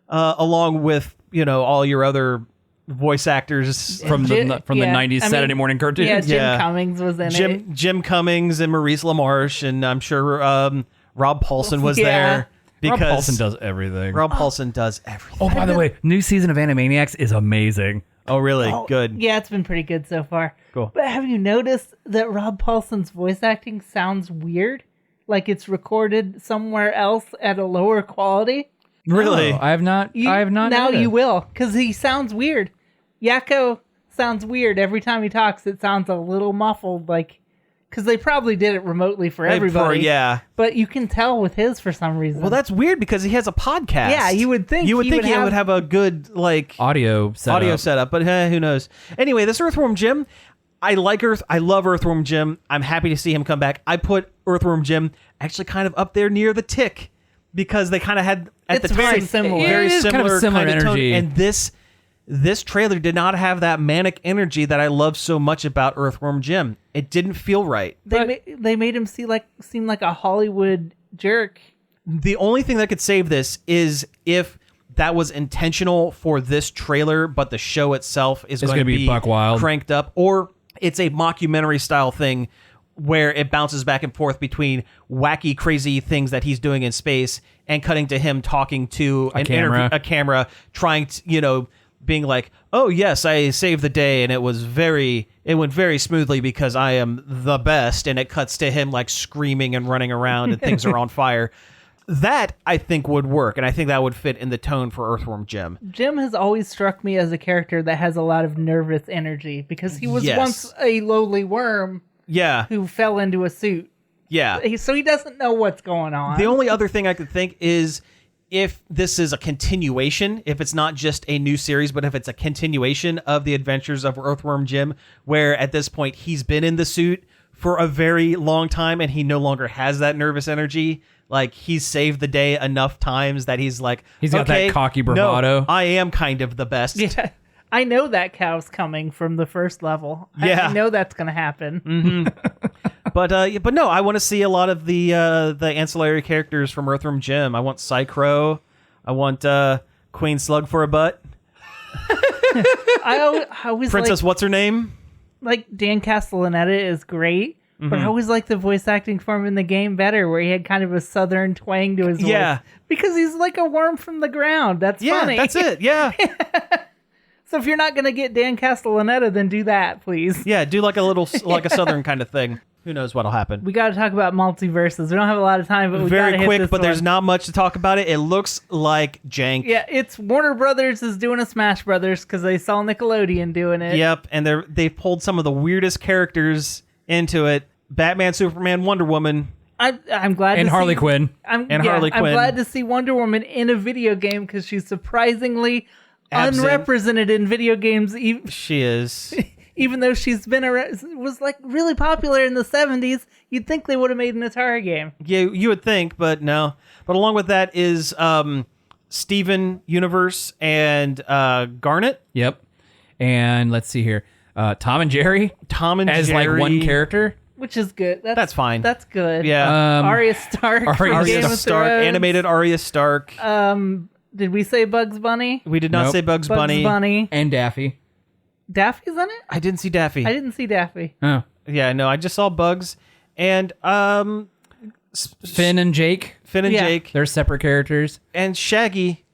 along with all your other voice actors From the Jim- 90s I mean, Saturday morning cartoons. Yeah, Jim Yeah. Cummings was in it. Jim Cummings and Maurice LaMarche, and I'm sure Rob Paulson was Yeah. there because Rob Paulson does everything. Rob Paulson does everything. Oh, by the way, new season of Animaniacs is amazing. Oh, really? Good. Yeah, it's been pretty good so far. Cool. But have you noticed that Rob Paulson's voice acting sounds weird? Like it's recorded somewhere else at a lower quality? Really? Oh, I have not. I have not. Now noticed. you will, because he sounds weird. Yakko sounds weird every time he talks. It sounds a little muffled, like because they probably did it remotely for everybody. Yeah. But you can tell with his for some reason. Well, that's weird because he has a podcast. Yeah, you would think he would he think would he have- would have a good audio setup, but who knows? Anyway, this Earthworm Jim, I love Earthworm Jim. I'm happy to see him come back. I put Earthworm Jim actually kind of up there near the Tick because they kind of had at It's the very time similar. very It is kind of a similar kind of tone. energy. And this trailer did not have that manic energy that I love so much about Earthworm Jim. It didn't feel right. they made him seem like a Hollywood jerk. The only thing that could save this is if that was intentional for this trailer, but the show itself is going to gonna be buck wild, cranked up, or it's a mockumentary style thing where it bounces back and forth between wacky, crazy things that he's doing in space and cutting to him talking to a camera, trying to, being like, "Oh yes, I saved the day, and it went very smoothly because I am the best," and it cuts to him like screaming and running around and things are on fire. That I think would work, and I think that would fit in the tone for Earthworm Jim. Jim has always struck me as a character that has a lot of nervous energy because he was Yes. once a lowly worm Yeah, who fell into a suit. yeah. So he doesn't know what's going on. The only other thing I could think is if this is a continuation, if it's not just a new series, but if it's a continuation of the adventures of Earthworm Jim, where at this point he's been in the suit for a very long time and he no longer has that nervous energy. Like he's saved the day enough times that he's like, He's got that cocky bravado. No, I am kind of the best. Yeah. I know that cow's coming from the first level. Yeah. I know that's going to happen. But no, I want to see a lot of the ancillary characters from Earthworm Jim. I want Psy-Crow. I want Queen Slug for a butt. I always Princess, what's her name? like Dan Castellaneta is great, but I always like the voice acting for him in the game better, where he had kind of a southern twang to his Yeah. voice. Because he's like a worm from the ground. That's Yeah, funny. that's it. Yeah. So if you're not going to get Dan Castellaneta, then do that, please. Yeah, do like a southern kind of thing. Who knows what'll happen? We got to talk about MultiVersus. We don't have a lot of time, but we got to Very hit quick, this but there's one. not much to talk about it. It looks like jank. Yeah, it's Warner Brothers is doing a Smash Brothers because they saw Nickelodeon doing it. Yep, and they've pulled some of the weirdest characters into it. Batman, Superman, Wonder Woman. I'm glad. And to Harley see, Quinn. Harley I'm Quinn. glad to see Wonder Woman in a video game because she's surprisingly Absent. unrepresented in video games. She is. Even though she's been was like really popular in the 70s, you'd think they would have made an Atari game. Yeah, you would think, but no. But along with that is Steven Universe and Garnet. Yep. And let's see here. Tom and Jerry. Tom and as Jerry. like one character. Which is good. That's fine. That's good. Yeah. Arya Stark. from Arya Game of Stark, Thrones. animated Arya Stark. Did we say Bugs Bunny? We did not Nope. say Bugs Bugs Bunny. Bunny. And Daffy. Daffy's in it? I didn't see Daffy. I didn't see Daffy. Oh. Yeah, no, I just saw Bugs. And Finn and Jake. Jake. They're separate characters. And Shaggy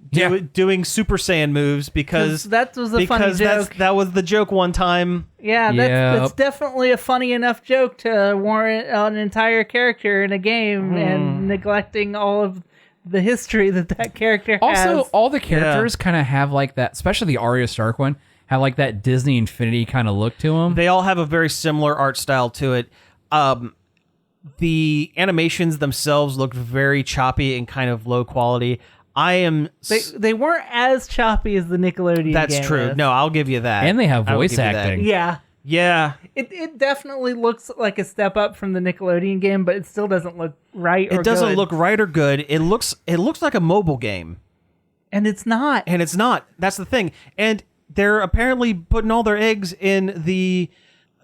doing Super Saiyan moves because that was a funny joke. That was the joke one time. Yeah, that's definitely a funny enough joke to warrant an entire character in a game and neglecting all of the history that character has. Also, all the characters kind of have like that, especially the Arya Stark one, have like that Disney Infinity kind of look to them. They all have a very similar art style to it. The animations themselves look very choppy and kind of low quality. They weren't as choppy as the Nickelodeon That's game true. is. No, I'll give you that. And they have voice acting. Yeah. Yeah. It definitely looks like a step up from the Nickelodeon game, but it still doesn't look right or good. It doesn't look right or good. It looks like a mobile game. And it's not. That's the thing. And they're apparently putting all their eggs in the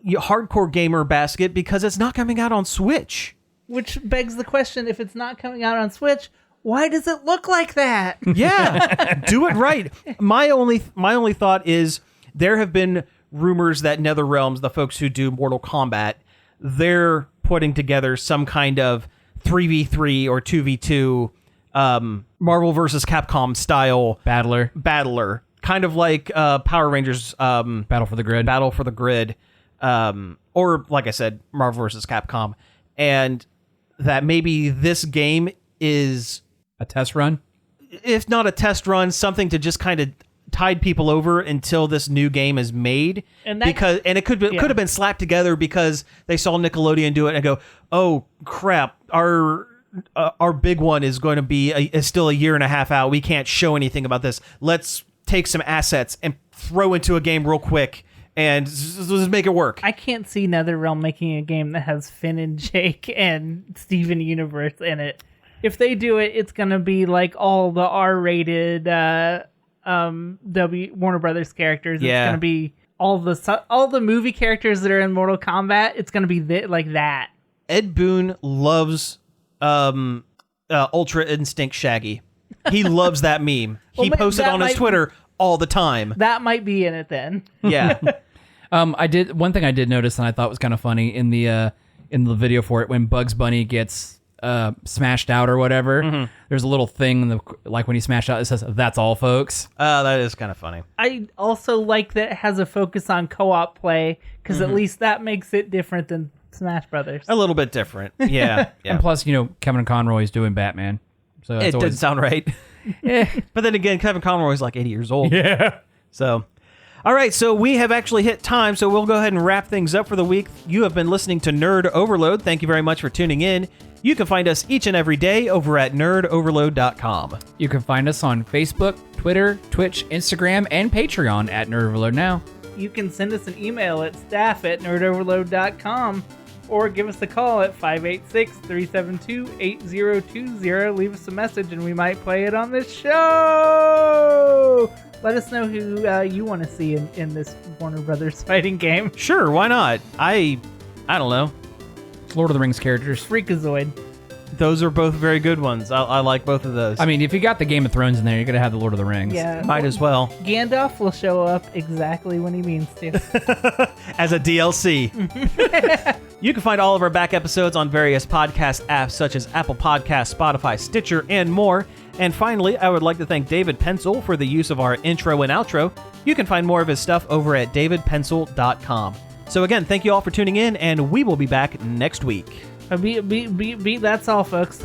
hardcore gamer basket because it's not coming out on Switch. Which begs the question, if it's not coming out on Switch, why does it look like that? Yeah, do it right. My only thought is there have been rumors that NetherRealms, the folks who do Mortal Kombat, they're putting together some kind of 3v3 or 2v2 Marvel vs. Capcom style battler, kind of like Power Rangers Battle for the Grid. Or like I said, Marvel vs. Capcom, and that maybe this game is a test run, if not a test run, something to just kind of tide people over until this new game is made. And it could have been slapped together because they saw Nickelodeon do it and go, oh crap, our big one is going to be is still a year and a half out. We can't show anything about this. Let's take some assets and throw into a game real quick and just make it work. I can't see NetherRealm making a game that has Finn and Jake and Steven Universe in it. If they do it, it's going to be like all the R-rated Warner Brothers characters. Yeah. It's going to be all the movie characters that are in Mortal Kombat. It's going to be like that. Ed Boon loves Ultra Instinct Shaggy. He loves that meme. He posts it on his Twitter all the time. That might be in it then. Yeah. One thing I did notice and I thought was kind of funny in the video for it, when Bugs Bunny gets smashed out or whatever, there's a little thing like when he smashed out, it says, "That's all, folks." That is kind of funny. I also like that it has a focus on co-op play, because at least that makes it different than Smash Brothers. A little bit different. Yeah. And plus, Kevin Conroy's doing Batman, so it didn't sound right. But then again, Kevin Conroy's like 80 years old. Yeah. So, all right, so we have actually hit time, so we'll go ahead and wrap things up for the week. You have been listening to Nerd Overload. Thank you very much for tuning in. You can find us each and every day over at nerdoverload.com. You can find us on Facebook, Twitter, Twitch, Instagram, and Patreon at Nerd Overload now. You can send us an email at staff@nerdoverload.com or give us a call at 586-372-8020. Leave us a message and we might play it on this show. Let us know who you want to see in this Warner Brothers fighting game. Sure, why not? I don't know. Lord of the Rings characters. Freakazoid. Those are both very good ones. I like both of those. I mean, if you got the Game of Thrones in there, you're going to have the Lord of the Rings. Yeah. Might as well. Gandalf will show up exactly when he means to. As a DLC. You can find all of our back episodes on various podcast apps such as Apple Podcasts, Spotify, Stitcher, and more. And finally, I would like to thank David Pencil for the use of our intro and outro. You can find more of his stuff over at davidpencil.com. So again, thank you all for tuning in, and we will be back next week. That's all, folks.